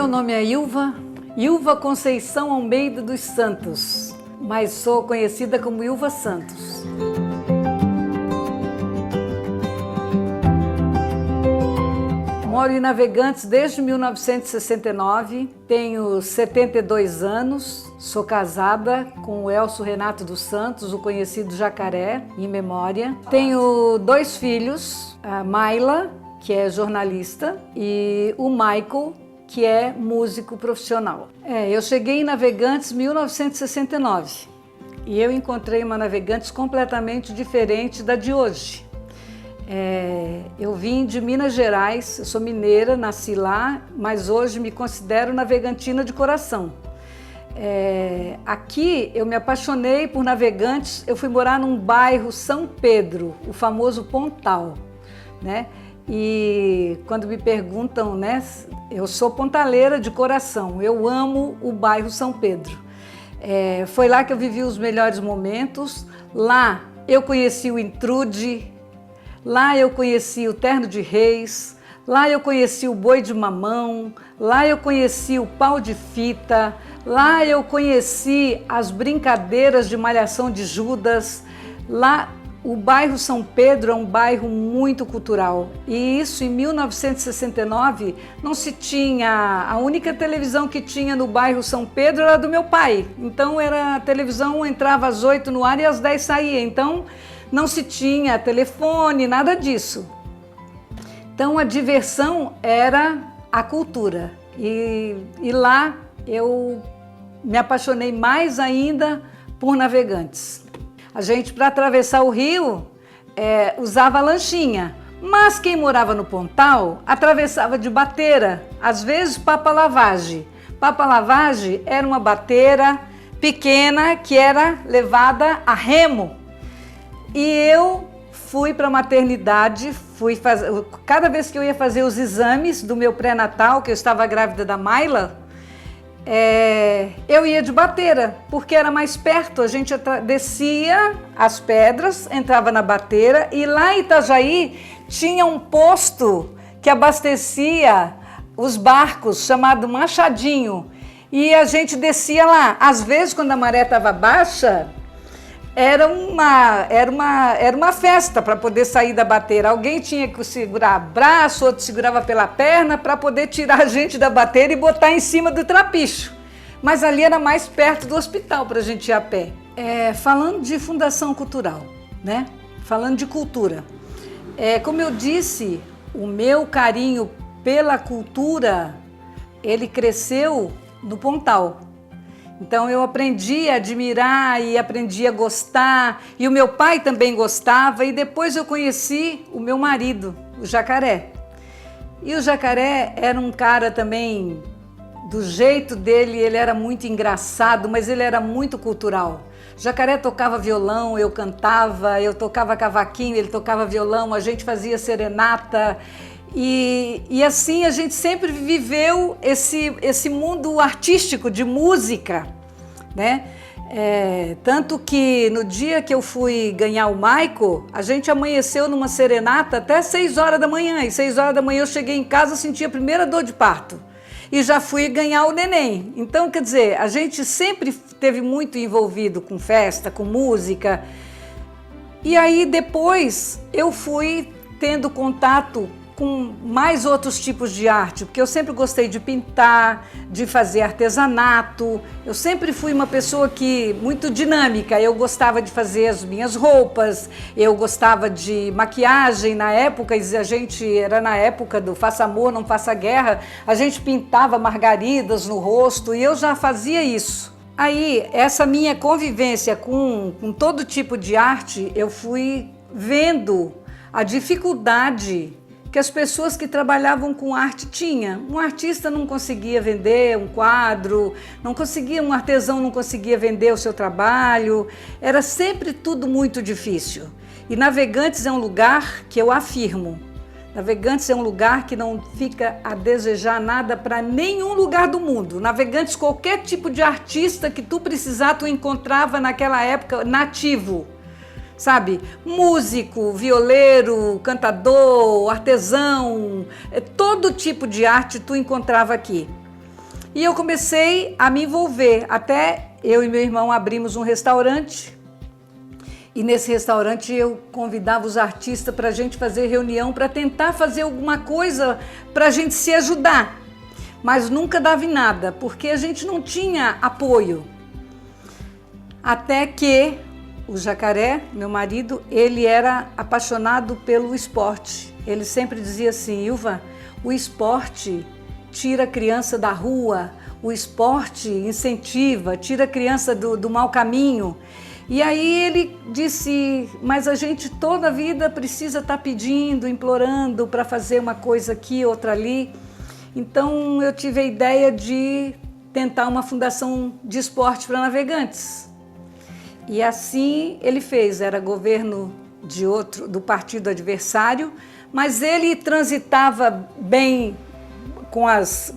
Meu nome é Ilva Conceição Almeida dos Santos, mas sou conhecida como Ilva Santos. Moro em Navegantes desde 1969, tenho 72 anos, sou casada com o Elcio Renato dos Santos, o conhecido Jacaré, em memória. Tenho 2 filhos, a Mayla, que é jornalista, e o Michael, que é músico profissional. Eu cheguei em Navegantes em 1969 e eu encontrei uma Navegantes completamente diferente da de hoje. Eu vim de Minas Gerais, eu sou mineira, nasci lá, mas hoje me considero navegantina de coração. Aqui eu me apaixonei por Navegantes, eu fui morar num bairro São Pedro, o famoso Pontal, né? E quando me perguntam, né, eu sou pontaleira de coração, eu amo o bairro São Pedro. Foi lá que eu vivi os melhores momentos, lá eu conheci o Intrude, lá eu conheci o Terno de Reis, lá eu conheci o Boi de Mamão, lá eu conheci o Pau de Fita, lá eu conheci as brincadeiras de Malhação de Judas. Lá o bairro São Pedro é um bairro muito cultural e isso em 1969 não se tinha, a única televisão que tinha no bairro São Pedro era do meu pai, então a televisão entrava às 8 no ar e às 10 saía, então não se tinha telefone, nada disso. Então a diversão era a cultura e lá eu me apaixonei mais ainda por Navegantes. A gente, para atravessar o rio, usava lanchinha, mas quem morava no Pontal atravessava de bateira, às vezes papa-lavagem. Papa-lavagem era uma bateira pequena que era levada a remo. E eu fui para a maternidade, cada vez que eu ia fazer os exames do meu pré-natal, que eu estava grávida da Mayla, eu ia de bateira, porque era mais perto, a gente descia as pedras, entrava na bateira e lá em Itajaí tinha um posto que abastecia os barcos, chamado Machadinho, e a gente descia lá. Às vezes, quando a maré estava baixa, era uma festa para poder sair da bateira. Alguém tinha que segurar braço, outro segurava pela perna para poder tirar a gente da bateira e botar em cima do trapicho. Mas ali era mais perto do hospital para a gente ir a pé. Falando de fundação cultural, né? Falando de cultura. Como eu disse, o meu carinho pela cultura, ele cresceu no Pontal. Então eu aprendi a admirar e aprendi a gostar, e o meu pai também gostava, e depois eu conheci o meu marido, o Jacaré. E o Jacaré era um cara também, do jeito dele, ele era muito engraçado, mas ele era muito cultural. O Jacaré tocava violão, eu cantava, eu tocava cavaquinho, ele tocava violão, a gente fazia serenata. E assim a gente sempre viveu esse mundo artístico de música, né? Tanto que no dia que eu fui ganhar o Michael, a gente amanheceu numa serenata até 6 horas da manhã. E 6 horas da manhã eu cheguei em casa, senti a primeira dor de parto. E já fui ganhar o neném. Então, quer dizer, a gente sempre esteve muito envolvido com festa, com música. E aí depois eu fui tendo contato com mais outros tipos de arte, porque eu sempre gostei de pintar, de fazer artesanato. Eu sempre fui uma pessoa muito dinâmica, eu gostava de fazer as minhas roupas, eu gostava de maquiagem na época, a gente era na época do faça amor, não faça guerra, a gente pintava margaridas no rosto e eu já fazia isso. Aí, essa minha convivência com todo tipo de arte, eu fui vendo a dificuldade que as pessoas que trabalhavam com arte tinham. Um artista não conseguia vender um quadro, um artesão não conseguia vender o seu trabalho, era sempre tudo muito difícil. E Navegantes é um lugar que eu afirmo, Navegantes é um lugar que não fica a desejar nada para nenhum lugar do mundo. Navegantes, qualquer tipo de artista que tu precisar, tu encontrava naquela época nativo. Sabe, músico, violeiro, cantador, artesão, todo tipo de arte tu encontrava aqui. E eu comecei a me envolver, até eu e meu irmão abrimos um restaurante. E nesse restaurante eu convidava os artistas para a gente fazer reunião, para tentar fazer alguma coisa para a gente se ajudar. Mas nunca dava em nada, porque a gente não tinha apoio. Até que o Jacaré, meu marido, ele era apaixonado pelo esporte. Ele sempre dizia assim: Ilva, o esporte tira a criança da rua, o esporte incentiva, tira a criança do mau caminho. E aí ele disse: mas a gente toda a vida precisa estar pedindo, implorando para fazer uma coisa aqui, outra ali. Então eu tive a ideia de tentar uma fundação de esporte para navegantes. E assim ele fez, era governo do partido adversário, mas ele transitava bem com as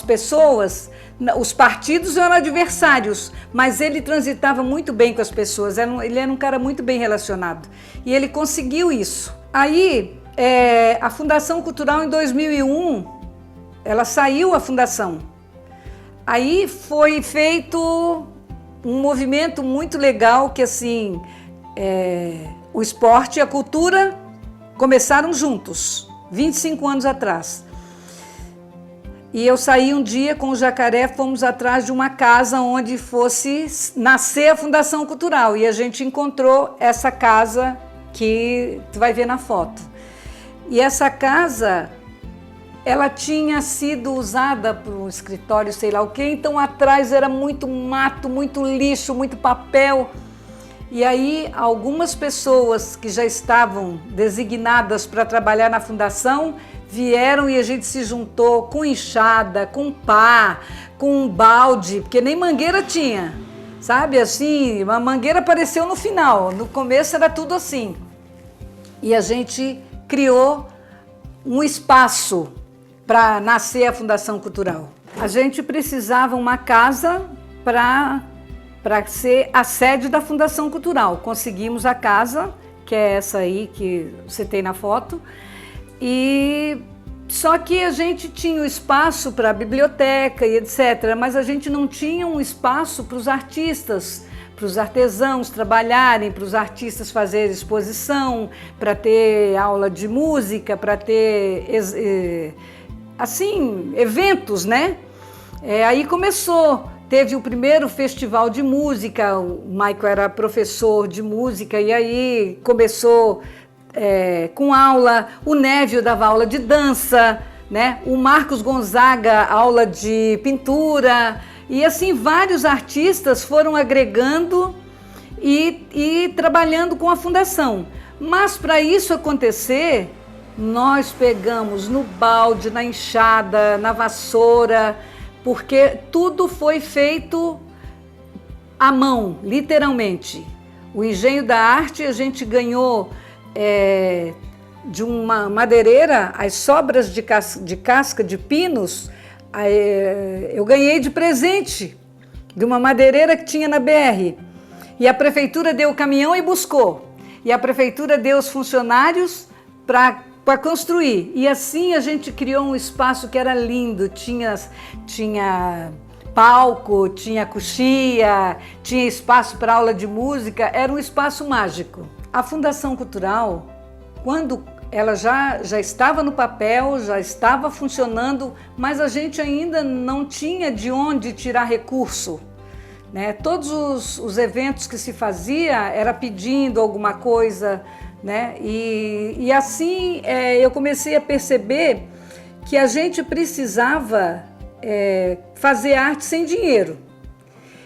pessoas. Os partidos eram adversários, mas ele transitava muito bem com as pessoas, ele era um cara muito bem relacionado. E ele conseguiu isso. Aí, a Fundação Cultural, em 2001, ela saiu a fundação. Aí foi feito um movimento muito legal, que assim, o esporte e a cultura começaram juntos, 25 anos atrás. E eu saí um dia com o Jacaré, fomos atrás de uma casa onde fosse nascer a Fundação Cultural. E a gente encontrou essa casa que tu vai ver na foto. E essa casa, ela tinha sido usada para um escritório, sei lá o quê. Então atrás era muito mato, muito lixo, muito papel. E aí algumas pessoas que já estavam designadas para trabalhar na fundação vieram e a gente se juntou com enxada, com pá, com um balde, porque nem mangueira tinha, sabe? Assim, uma mangueira apareceu no final, no começo era tudo assim. E a gente criou um espaço para nascer a Fundação Cultural. A gente precisava uma casa para ser a sede da Fundação Cultural. Conseguimos a casa, que é essa aí que você tem na foto. E só que a gente tinha o espaço para a biblioteca e etc., mas a gente não tinha um espaço para os artistas, para os artesãos trabalharem, para os artistas fazerem exposição, para ter aula de música, para ter assim, eventos, né? Aí começou, teve o primeiro festival de música, o Michael era professor de música, e aí começou com aula, o Névio dava aula de dança, né? O Marcos Gonzaga aula de pintura, e assim vários artistas foram agregando e trabalhando com a fundação. Mas para isso acontecer, nós pegamos no balde, na enxada, na vassoura, porque tudo foi feito à mão, literalmente. O engenho da arte a gente ganhou de uma madeireira, as sobras de casca de pinos, eu ganhei de presente de uma madeireira que tinha na BR. E a prefeitura deu o caminhão e buscou. E a prefeitura deu os funcionários para construir. E assim a gente criou um espaço que era lindo, tinha palco, tinha coxia, tinha espaço para aula de música, era um espaço mágico. A Fundação Cultural, quando ela já estava no papel, já estava funcionando, mas a gente ainda não tinha de onde tirar recurso, né? Todos os eventos que se fazia era pedindo alguma coisa, né? E assim eu comecei a perceber que a gente precisava fazer arte sem dinheiro.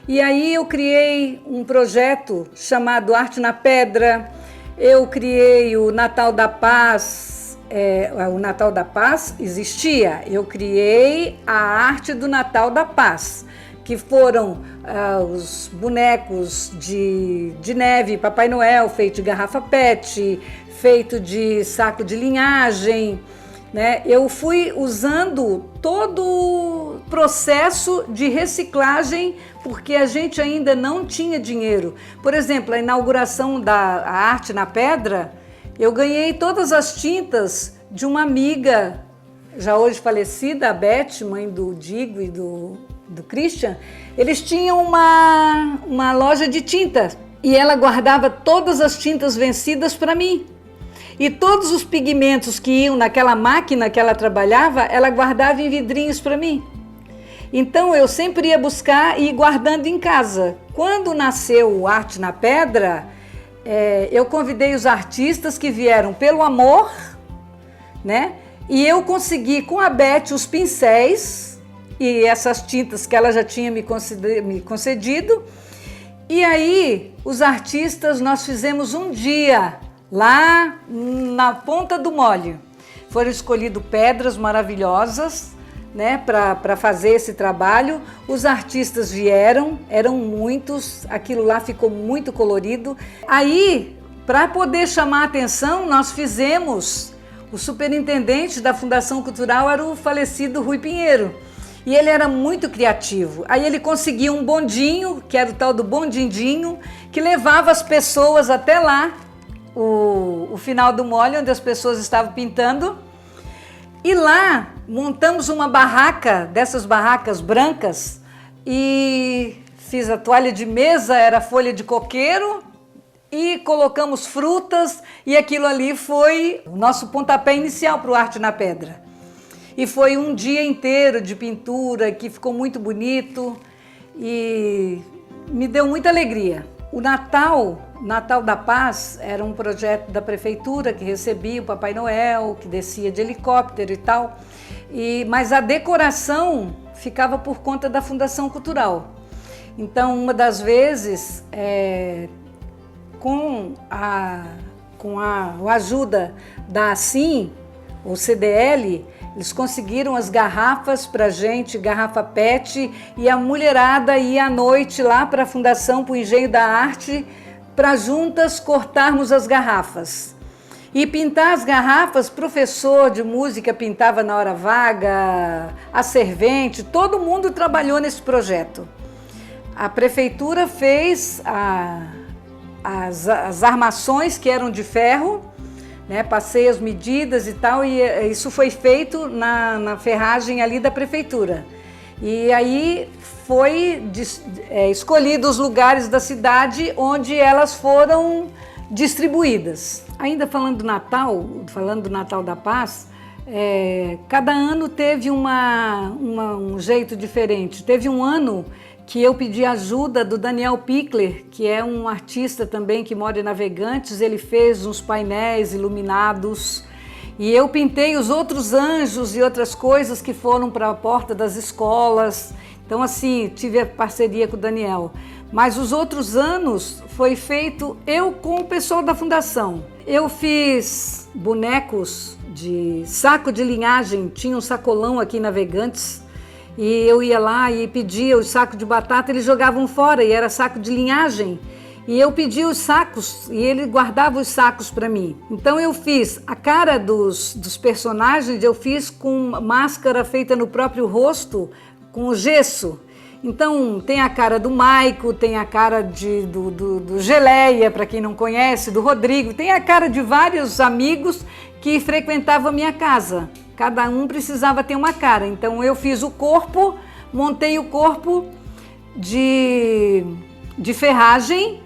E aí eu criei um projeto chamado Arte na Pedra, eu criei o Natal da Paz, o Natal da Paz existia, eu criei a arte do Natal da Paz, que foram os bonecos de neve, Papai Noel, feito de garrafa PET, feito de saco de linhagem, né? Eu fui usando todo o processo de reciclagem, porque a gente ainda não tinha dinheiro. Por exemplo, a inauguração da Arte na Pedra, eu ganhei todas as tintas de uma amiga já hoje falecida, a Beth, mãe do Digo e do Christian, eles tinham uma loja de tinta e ela guardava todas as tintas vencidas para mim. E todos os pigmentos que iam naquela máquina que ela trabalhava, ela guardava em vidrinhos para mim. Então eu sempre ia buscar e ir guardando em casa. Quando nasceu o Arte na Pedra, eu convidei os artistas que vieram pelo amor, né? E eu consegui com a Beth os pincéis e essas tintas que ela já tinha me concedido. E aí os artistas, nós fizemos um dia lá na Ponta do Mole. Foram escolhidas pedras maravilhosas, né, para fazer esse trabalho. Os artistas vieram, eram muitos, aquilo lá ficou muito colorido. Aí, para poder chamar a atenção, nós fizemos, o superintendente da Fundação Cultural era o falecido Rui Pinheiro, e ele era muito criativo. Aí ele conseguiu um bondinho, que era o tal do bondindinho, que levava as pessoas até lá, o final do mole, onde as pessoas estavam pintando. E lá montamos uma barraca, dessas barracas brancas, e fiz a toalha de mesa, era folha de coqueiro, e colocamos frutas, e aquilo ali foi o nosso pontapé inicial para o Arte na Pedra. E foi um dia inteiro de pintura, que ficou muito bonito e me deu muita alegria. O Natal da Paz, era um projeto da prefeitura que recebia o Papai Noel, que descia de helicóptero e tal, mas a decoração ficava por conta da Fundação Cultural. Então, uma das vezes, com a ajuda da ASSIM, o CDL, eles conseguiram as garrafas para a gente, garrafa PET, e a mulherada ia à noite lá para a Fundação, para o Engenho da Arte, para juntas cortarmos as garrafas. E pintar as garrafas, professor de música pintava na hora vaga, a servente, todo mundo trabalhou nesse projeto. A prefeitura fez as armações que eram de ferro, né, passei as medidas e tal, e isso foi feito na ferragem ali da prefeitura. E aí foi escolhido os lugares da cidade onde elas foram distribuídas. Ainda falando do Natal da Paz, cada ano teve um jeito diferente. Teve um ano que eu pedi ajuda do Daniel Pickler, que é um artista também que mora em Navegantes. Ele fez uns painéis iluminados e eu pintei os outros anjos e outras coisas que foram para a porta das escolas. Então, assim, tive a parceria com o Daniel. Mas os outros anos foi feito eu com o pessoal da Fundação. Eu fiz bonecos de saco de linhagem, tinha um sacolão aqui em Navegantes, e eu ia lá e pedia os sacos de batata, eles jogavam fora e era saco de linhagem. E eu pedia os sacos e ele guardava os sacos para mim. Então eu fiz a cara dos personagens, eu fiz com máscara feita no próprio rosto, com gesso. Então tem a cara do Maico, tem a cara do Geleia, para quem não conhece, do Rodrigo, tem a cara de vários amigos que frequentavam a minha casa. Cada um precisava ter uma cara. Então eu fiz o corpo, montei o corpo de ferragem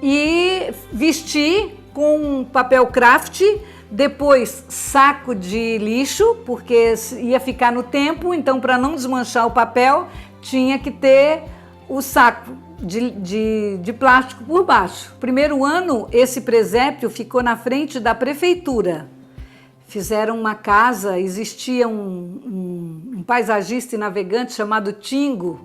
e vesti com papel craft, depois saco de lixo, porque ia ficar no tempo, então para não desmanchar o papel, tinha que ter o saco de plástico por baixo. Primeiro ano, esse presépio ficou na frente da prefeitura. Fizeram uma casa, existia um paisagista e navegante chamado Tingo,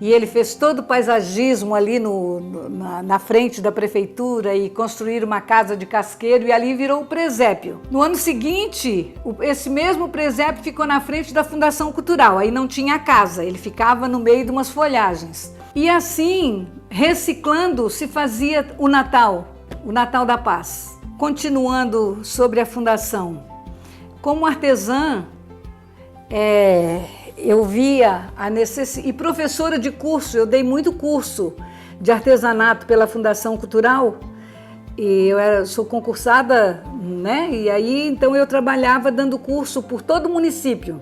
e ele fez todo o paisagismo ali na frente da prefeitura e construíram uma casa de casqueiro e ali virou o presépio. No ano seguinte, esse mesmo presépio ficou na frente da Fundação Cultural, aí não tinha casa, ele ficava no meio de umas folhagens. E assim, reciclando, se fazia o Natal da Paz. Continuando sobre a Fundação, como artesã, eu via a necessidade, e professora de curso, eu dei muito curso de artesanato pela Fundação Cultural, E sou concursada, né? E aí então eu trabalhava dando curso por todo o município.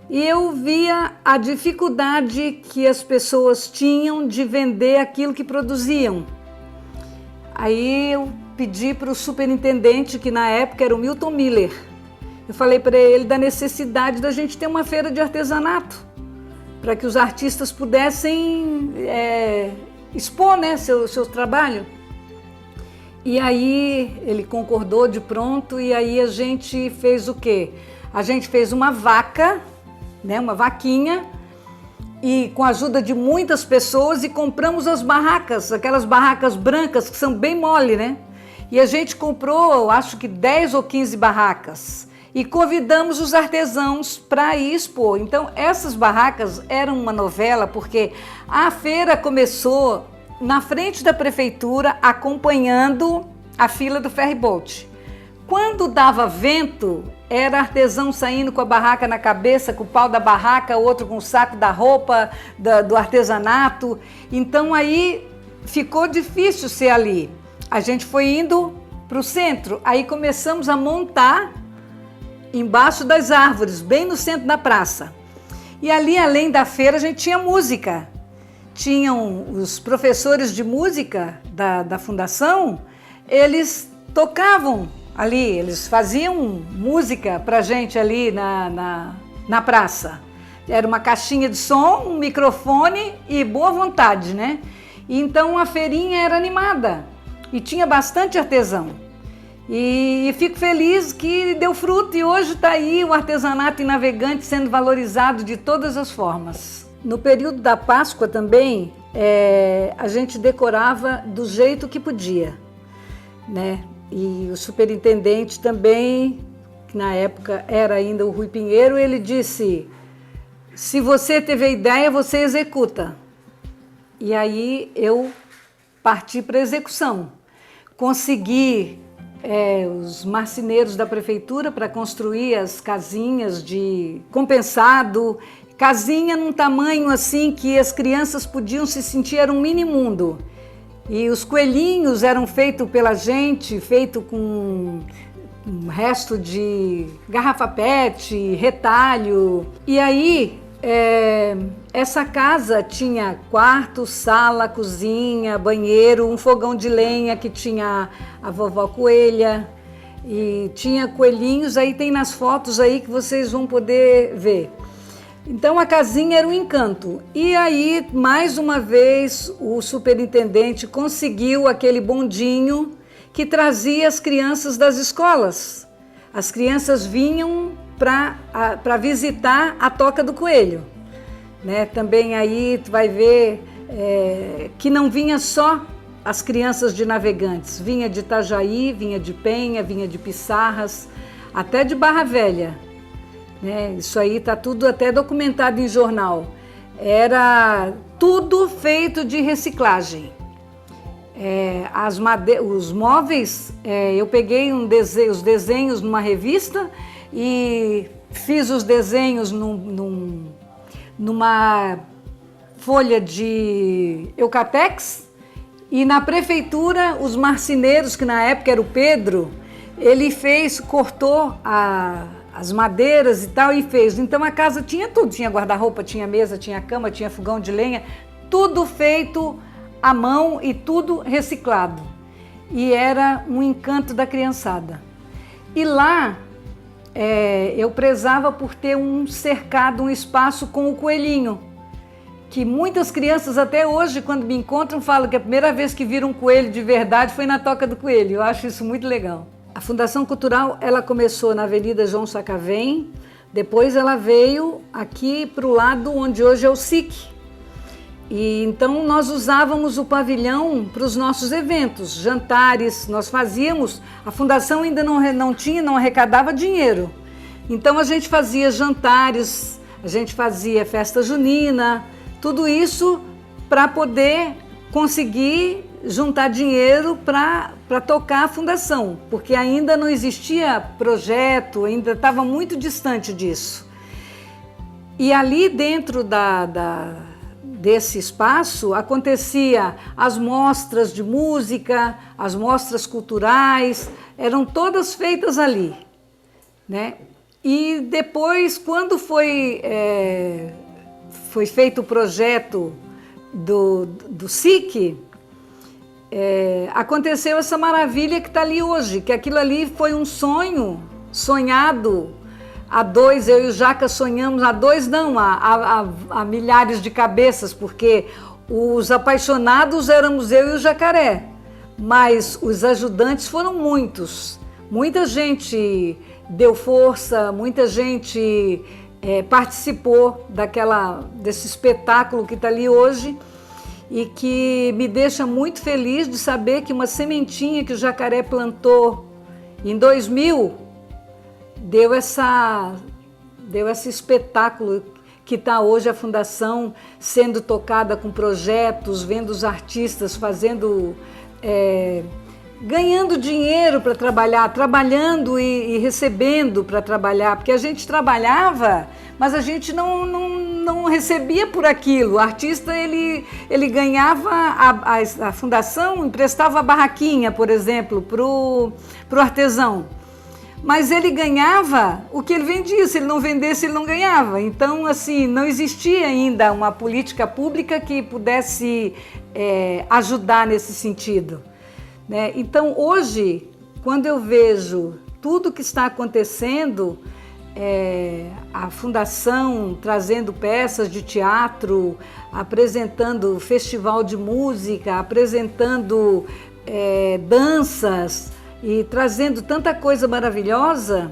E eu via a dificuldade que as pessoas tinham de vender aquilo que produziam. Aí eu pedi para o superintendente, que na época era o Milton Miller, eu falei para ele da necessidade da gente ter uma feira de artesanato, para que os artistas pudessem expor, né, seu trabalho. E aí ele concordou de pronto, e aí a gente fez o quê? A gente fez uma vaca, né, uma vaquinha, e com a ajuda de muitas pessoas, e compramos as barracas, aquelas barracas brancas que são bem mole, né? E a gente comprou, acho que 10 ou 15 barracas, e convidamos os artesãos para ir expor. Então essas barracas eram uma novela, porque a feira começou na frente da prefeitura, acompanhando a fila do ferry-boat. Quando dava vento, era artesão saindo com a barraca na cabeça, com o pau da barraca, outro com o saco da roupa, do artesanato. Então aí ficou difícil ser ali. A gente foi indo para o centro, aí começamos a montar embaixo das árvores, bem no centro da praça. E ali, além da feira, a gente tinha música. Tinham os professores de música da fundação, eles tocavam ali, eles faziam música pra gente ali na praça. Era uma caixinha de som, um microfone e boa vontade, né? E então a feirinha era animada e tinha bastante artesão. E fico feliz que deu fruto, e hoje está aí o artesanato em Navegante sendo valorizado de todas as formas. No período da Páscoa também, a gente decorava do jeito que podia, né? E o superintendente também, que na época era ainda o Rui Pinheiro, ele disse: se você teve a ideia, você executa. E aí eu parti para a execução. Consegui os marceneiros da prefeitura para construir as casinhas de compensado, casinha num tamanho assim que as crianças podiam se sentir, era um mini mundo. E os coelhinhos eram feitos pela gente, feito com um resto de garrafa PET, retalho. E aí essa casa tinha quarto, sala, cozinha, banheiro, um fogão de lenha que tinha a vovó coelha, e tinha coelhinhos, aí tem nas fotos aí que vocês vão poder ver. Então a casinha era um encanto. E aí, mais uma vez, o superintendente conseguiu aquele bondinho que trazia as crianças das escolas. As crianças vinham para visitar a Toca do Coelho, né? Também aí tu vai ver que não vinha só as crianças de Navegantes, vinha de Itajaí, vinha de Penha, vinha de Pissarras, até de Barra Velha, né? Isso aí está tudo até documentado em jornal. Era tudo feito de reciclagem. Os móveis, eu peguei os desenhos numa revista e fiz os desenhos numa folha de eucatex, e na prefeitura os marceneiros, que na época era o Pedro, ele cortou as madeiras e tal e fez. Então a casa tinha tudo, tinha guarda-roupa, tinha mesa, tinha cama, tinha fogão de lenha, tudo feito à mão e tudo reciclado. E era um encanto da criançada. E lá eu prezava por ter um cercado, um espaço com o coelhinho, que muitas crianças até hoje, quando me encontram, falam que a primeira vez que viram um coelho de verdade foi na Toca do Coelho. Eu acho isso muito legal. A Fundação Cultural, ela começou na Avenida João Sacavém, depois ela veio aqui para o lado onde hoje é o SIC. E então nós usávamos o pavilhão para os nossos eventos, jantares, nós fazíamos, a fundação ainda não arrecadava dinheiro. Então a gente fazia jantares, a gente fazia festa junina, tudo isso para poder conseguir juntar dinheiro para tocar a fundação, porque ainda não existia projeto, ainda estava muito distante disso. E ali dentro desse espaço acontecia as mostras de música, as mostras culturais, eram todas feitas ali, né? E depois, quando foi feito o projeto do SIC, aconteceu essa maravilha que está ali hoje, que aquilo ali foi um sonho sonhado a dois, eu e o Jaca sonhamos a dois, não, a milhares de cabeças, porque os apaixonados éramos eu e o Jacaré, mas os ajudantes foram muitos. Muita gente deu força, muita gente participou desse espetáculo que está ali hoje e que me deixa muito feliz de saber que uma sementinha que o Jacaré plantou em 2000 deu esse espetáculo que está hoje a Fundação sendo tocada com projetos, vendo os artistas fazendo, ganhando dinheiro para trabalhar, trabalhando e recebendo para trabalhar, porque a gente trabalhava, mas a gente não recebia por aquilo. O artista ele ganhava, a Fundação emprestava a barraquinha, por exemplo, pro artesão. Mas ele ganhava o que ele vendia, se ele não vendesse, ele não ganhava. Então, assim, não existia ainda uma política pública que pudesse ajudar nesse sentido, né? Então, hoje, quando eu vejo tudo que está acontecendo, a Fundação trazendo peças de teatro, apresentando festival de música, apresentando danças, e trazendo tanta coisa maravilhosa,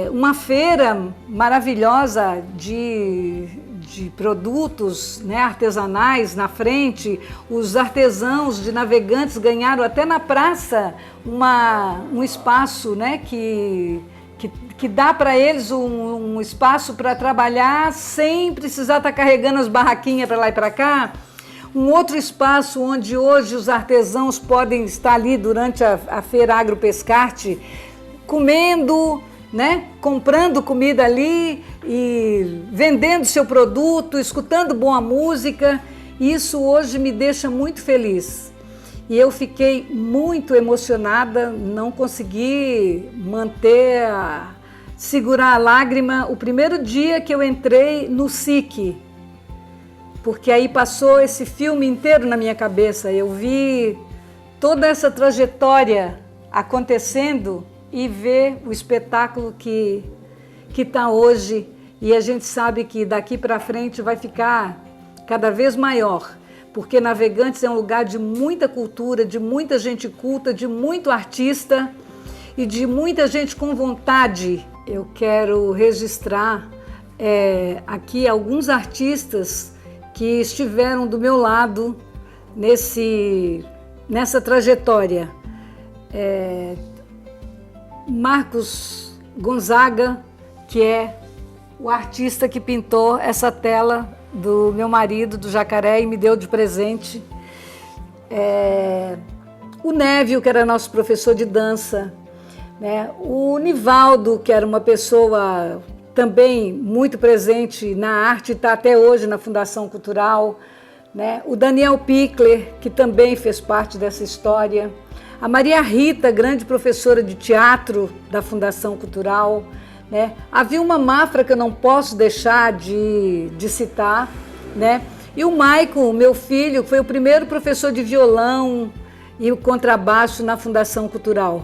uma feira maravilhosa de produtos, né, artesanais na frente. Os artesãos de Navegantes ganharam até na praça um espaço, né, que dá para eles um espaço para trabalhar sem precisar estar carregando as barraquinhas para lá e para cá. Um outro espaço onde hoje os artesãos podem estar ali durante a Feira Agropescarte, comendo, né? Comprando comida ali e vendendo seu produto, escutando boa música. Isso hoje me deixa muito feliz. E eu fiquei muito emocionada, não consegui segurar a lágrima o primeiro dia que eu entrei no SIC. Porque aí passou esse filme inteiro na minha cabeça. Eu vi toda essa trajetória acontecendo e ver o espetáculo que está hoje. E a gente sabe que daqui para frente vai ficar cada vez maior, porque Navegantes é um lugar de muita cultura, de muita gente culta, de muito artista e de muita gente com vontade. Eu quero registrar aqui alguns artistas que estiveram do meu lado nessa trajetória. Marcos Gonzaga, que é o artista que pintou essa tela do meu marido, do Jacaré, e me deu de presente. O Névio, que era nosso professor de dança, né? O Nivaldo, que era uma pessoa também muito presente na arte, está até hoje na Fundação Cultural, né? O Daniel Pickler, que também fez parte dessa história. A Maria Rita, grande professora de teatro da Fundação Cultural, né? A Vilma Mafra, que eu não posso deixar de citar, né? E o Maicon, meu filho, foi o primeiro professor de violão e o contrabaixo na Fundação Cultural.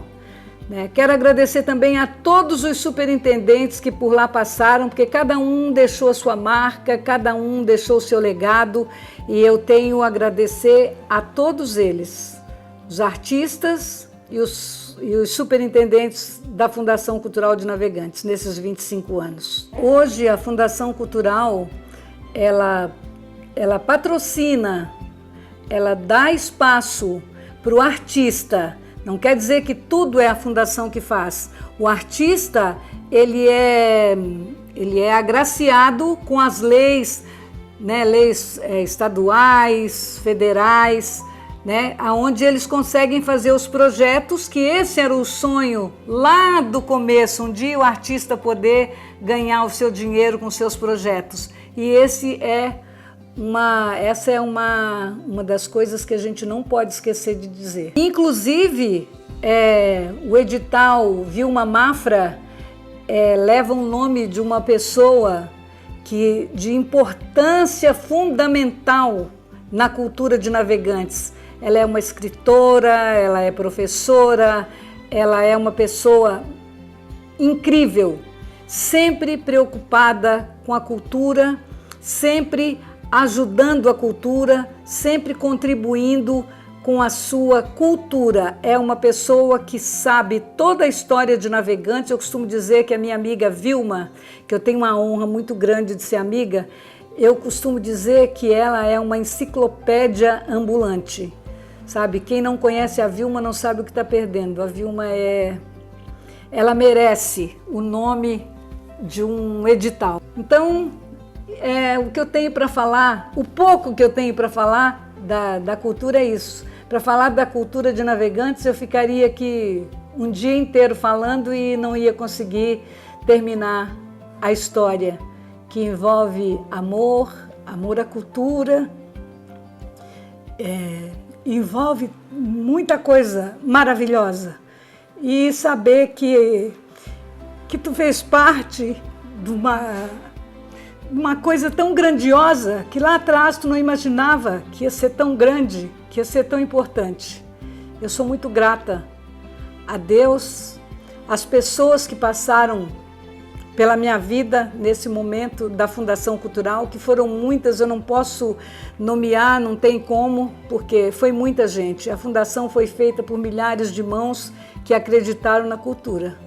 Quero agradecer também a todos os superintendentes que por lá passaram, porque cada um deixou a sua marca, cada um deixou o seu legado, e eu tenho a agradecer a todos eles, os artistas e os superintendentes da Fundação Cultural de Navegantes, nesses 25 anos. Hoje a Fundação Cultural, ela patrocina, ela dá espaço para o artista. Não quer dizer que tudo é a fundação que faz. O artista, ele é agraciado com as leis, né, leis estaduais, federais, né, onde eles conseguem fazer os projetos, que esse era o sonho lá do começo, um dia o artista poder ganhar o seu dinheiro com seus projetos. E esse é essa é uma das coisas que a gente não pode esquecer de dizer. Inclusive, o edital Vilma Mafra leva o nome de uma pessoa de importância fundamental na cultura de Navegantes. Ela é uma escritora, ela é professora, ela é uma pessoa incrível, sempre preocupada com a cultura, sempre ajudando a cultura, sempre contribuindo com a sua cultura. É uma pessoa que sabe toda a história de Navegantes. Eu costumo dizer que a minha amiga Vilma, que eu tenho uma honra muito grande de ser amiga, eu costumo dizer que ela é uma enciclopédia ambulante. Sabe, quem não conhece a Vilma não sabe o que está perdendo. A Vilma ela merece o nome de um edital. Então, o que eu tenho para falar, o pouco que eu tenho para falar da cultura é isso. Para falar da cultura de Navegantes, eu ficaria aqui um dia inteiro falando e não ia conseguir terminar a história, que envolve amor à cultura, envolve muita coisa maravilhosa. E saber que tu fez parte de uma coisa tão grandiosa que lá atrás tu não imaginava que ia ser tão grande, que ia ser tão importante. Eu sou muito grata a Deus, às pessoas que passaram pela minha vida nesse momento da Fundação Cultural, que foram muitas, eu não posso nomear, não tem como, porque foi muita gente. A fundação foi feita por milhares de mãos que acreditaram na cultura.